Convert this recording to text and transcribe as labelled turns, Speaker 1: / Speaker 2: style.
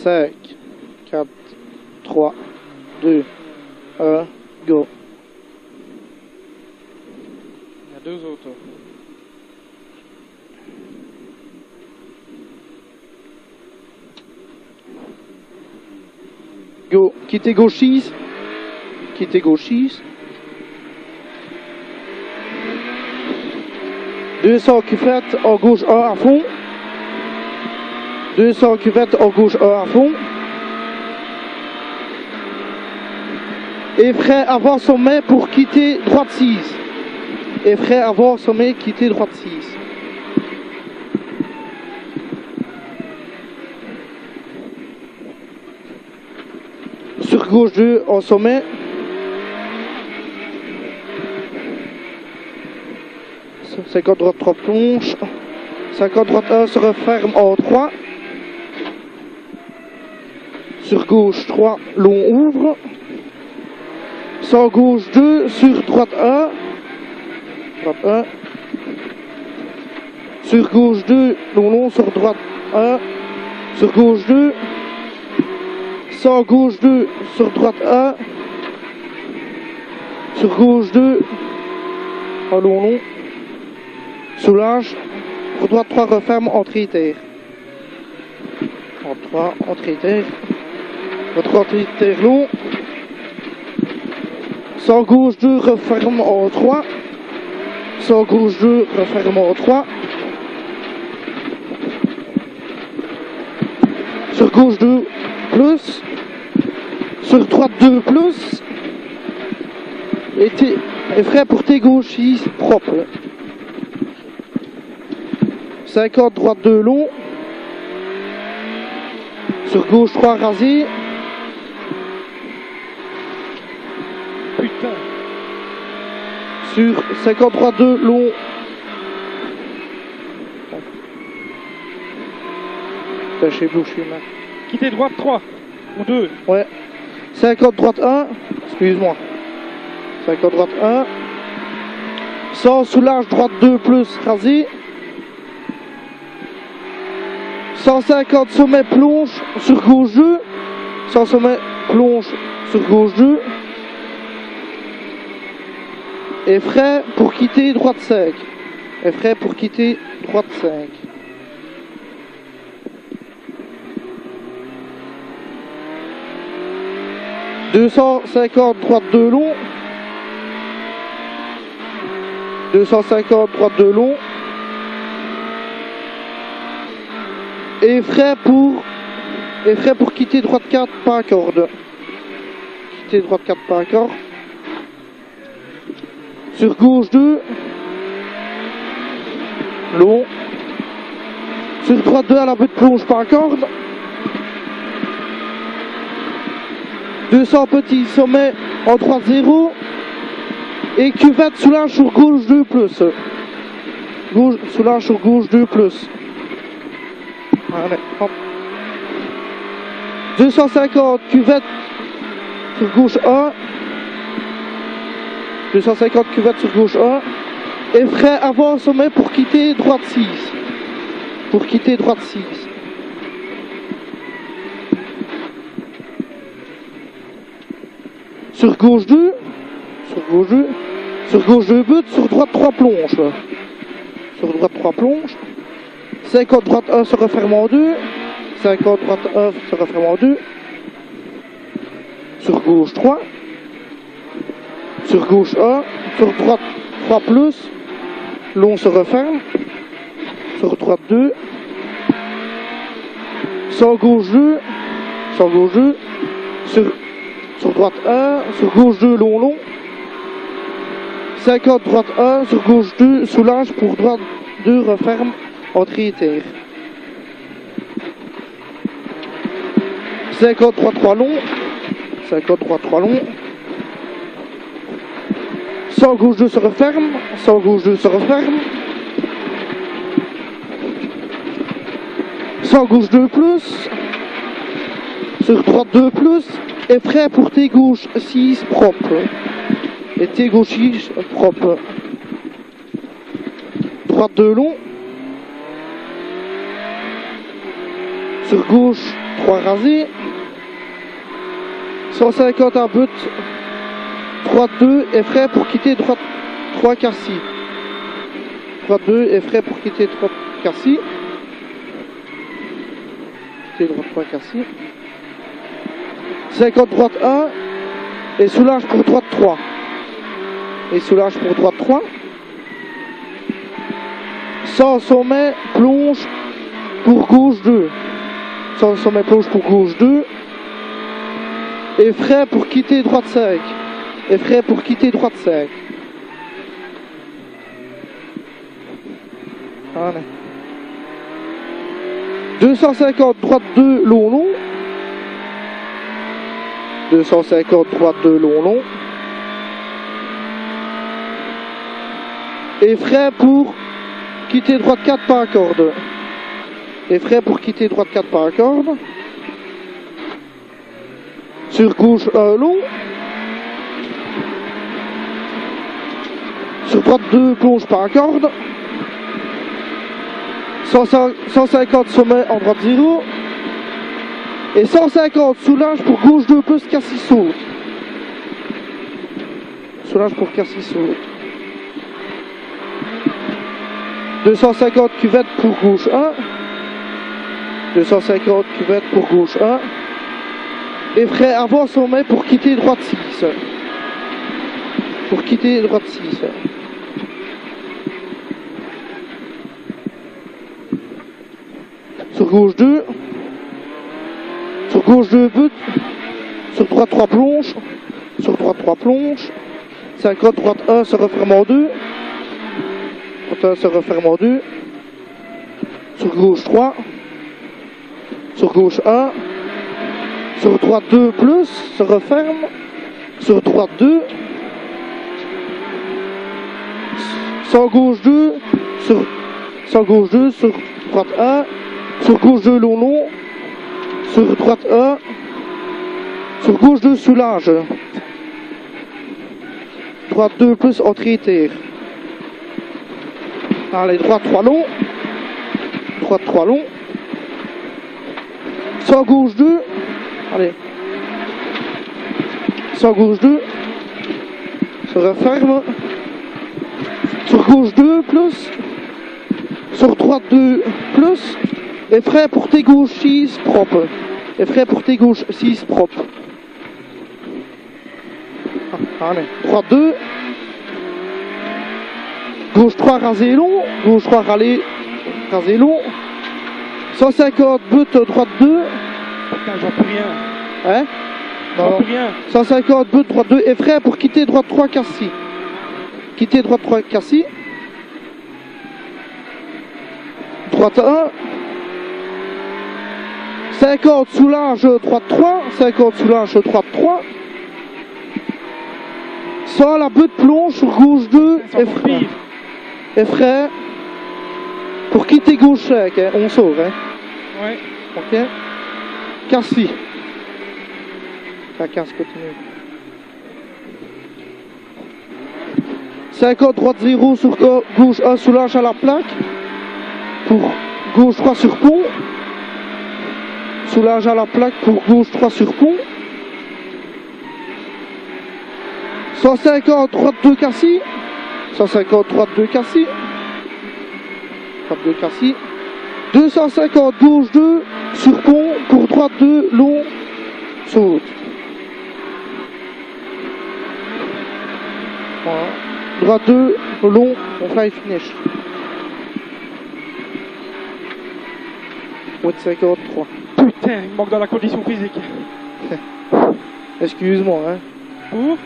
Speaker 1: 5, 4, 3, 2, 1, go.
Speaker 2: Il y a deux autos.
Speaker 1: Go. Quittez gauchise. Quittez gauchise. 200 cuvette en gauche 1 à fond. 200 cuvette en gauche 1 à fond. Et frein avant sommet pour quitter droite 6. Et frein avant sommet, quitter droite 6. Sur gauche 2 en sommet. 50 droite 3 plonge. 50 droite 1 se referme en 3. Sur gauche 3 long ouvre. 100 gauche 2 sur droite 1. Droite 1. Sur gauche 2 long sur droite 1. Sur gauche 2. 100 gauche 2 sur droite 1. Sur gauche 2. En long. Soulage. Pour droite 3 referme entrée terre. En 3 entrée terre. Votre entrée terre long. 100 gauche 2 referme en 3. 100 gauche 2 referme en 3. Sur gauche 2 plus. Sur droite 2 plus. Et frais pour tes gauchistes propre. 50 droite 2 long. Sur gauche 3 rasé.
Speaker 2: Putain.
Speaker 1: Sur 50 droite 2 long. Tâchez boucher là.
Speaker 2: Quitter droite 3 ou 2.
Speaker 1: Ouais. 50 droite 1. Excuse-moi. 50 droite 1. 100 soulage droite 2 plus rasé. 150 sommet plonge sur gauche 2. 100 sommet plonge sur gauche 2. Et frais pour quitter droite 5. Et frais pour quitter droite 5. « 250 droite 2 long. 250 droite 2 long. Et frais pour quitter droite 4 pas corde. Quitter droite 4 pas corde. Sur gauche 2. Long. Sur droite 2 à la botte plonge pas corde. 200 petits sommets en 3-0. Et cuvette soulage sur gauche 2 plus. Gauche, soulage sur gauche 2 plus. Allez, hop. 250 cuvette sur gauche 1. 250 cuvette sur gauche 1. Et frein avant sommet pour quitter droite 6. Pour quitter droite 6. Sur gauche 2. Sur gauche 2. Sur gauche 2 but. Sur droite 3 plonge. Sur droite 3 plonge. 50 droite 1 se referme en 2. 50 droite 1 se referme en 2. Sur gauche 3. Sur gauche 1. Sur droite 3 plus. Long se referme. Sur droite 2. 100 gauche 2. 100 gauche 2. Sur droite 1. Sur gauche 2 long long. 50 droite 1. Sur gauche 2 soulage pour droite 2 referme. Entrée terre. 50 droite 3 long. 50 droite 3 long. 100 gauche 2 se referme. 100 gauche 2 se referme. 100 gauche 2 plus. Sur droite 2 plus. Et prêt pour tes gauche 6 propre. Et tes gauche 6 propre. Droite 2 long. Sur gauche, 3 rasés. 150 à but, droite 2 est frais pour quitter droite 3 Carcy. Droite 2 est frais pour quitter droite Carcy. Quitter droite 3 Carcy. 50 droite 1 et soulage pour droite 3. Et soulage pour droite 3. 100 sommet, plonge pour gauche 2. 100 sommet, plonge pour gauche 2. Et frais pour quitter droite 5. Et frais pour quitter droite 5. Allez. 250 droite 2 long long. 250 droite 2 long long. Et frais pour quitter droite 4 par corde. Et frais pour quitter droite 4 par corde. Sur gauche 1 long. Sur droite 2 plonge par corde. 150 sommet en droite 0. Et 150 soulage pour gauche 2 plus Carcy saute. Soulage pour Carcy saute. 250 cuvette pour gauche 1. 250 cuvette pour gauche 1. Et frais avant sommet pour quitter droite 6. Pour quitter droite 6. Sur gauche 2. Sur gauche 2 but. Sur droite 3 plonge. Sur droite 3 plonge. 50 droite 1 se referme en 2. Droite 1 se referme en 2. Sur gauche 3. Sur gauche 1. Sur droite 2 plus, se referme. Sur droite 2. Sans gauche 2. Sans gauche 2. Sur droite 1. Sur gauche 2 long long. Sur droite 1. Sur gauche 2 soulage. Droite 2 plus entrée terre. Allez, droite 3 long. Droite 3 long. Sans gauche 2. Allez. Sans gauche 2. Se referme. Sur gauche 2 plus. Sur droite 2 plus. Et frais pour tes gauche 6 propre. Et frais pour tes gauche 6 propre. Allez. Droite 2. Gauche 3 rasé long. Gauche 3 rasé long. 150 but droite 2.
Speaker 2: Putain, j'en peux rien.
Speaker 1: Hein?
Speaker 2: J'en peux rien.
Speaker 1: 150 but droite 2 et frais pour quitter droite 3 Carcy. Quitter droite 3 Carcy. Droite 1. 50 soulage droite 3. 50 soulage droite 3. Sans la butte plonge sur gauche 2 et frais. Et frais pour quitter gauche 5. Hein. On sauve. Hein.
Speaker 2: Ouais.
Speaker 1: Ok. Carcy. La 15 continue. 50 droite 0 sur gauche 1 soulage à la plaque. Pour gauche 3 sur pont. Soulage à la plaque pour gauche 3 sur pont. 150 droite 2 Carcy. 150 droite 2 Carcy. Droite 2 Carcy. 250 gauche 2 sur pont pour droite 2 long saute. Voilà. Droite 2 long, on fly finish. 53.
Speaker 2: Putain, il me manque dans la condition physique.
Speaker 1: Excuse-moi, hein.
Speaker 2: Pour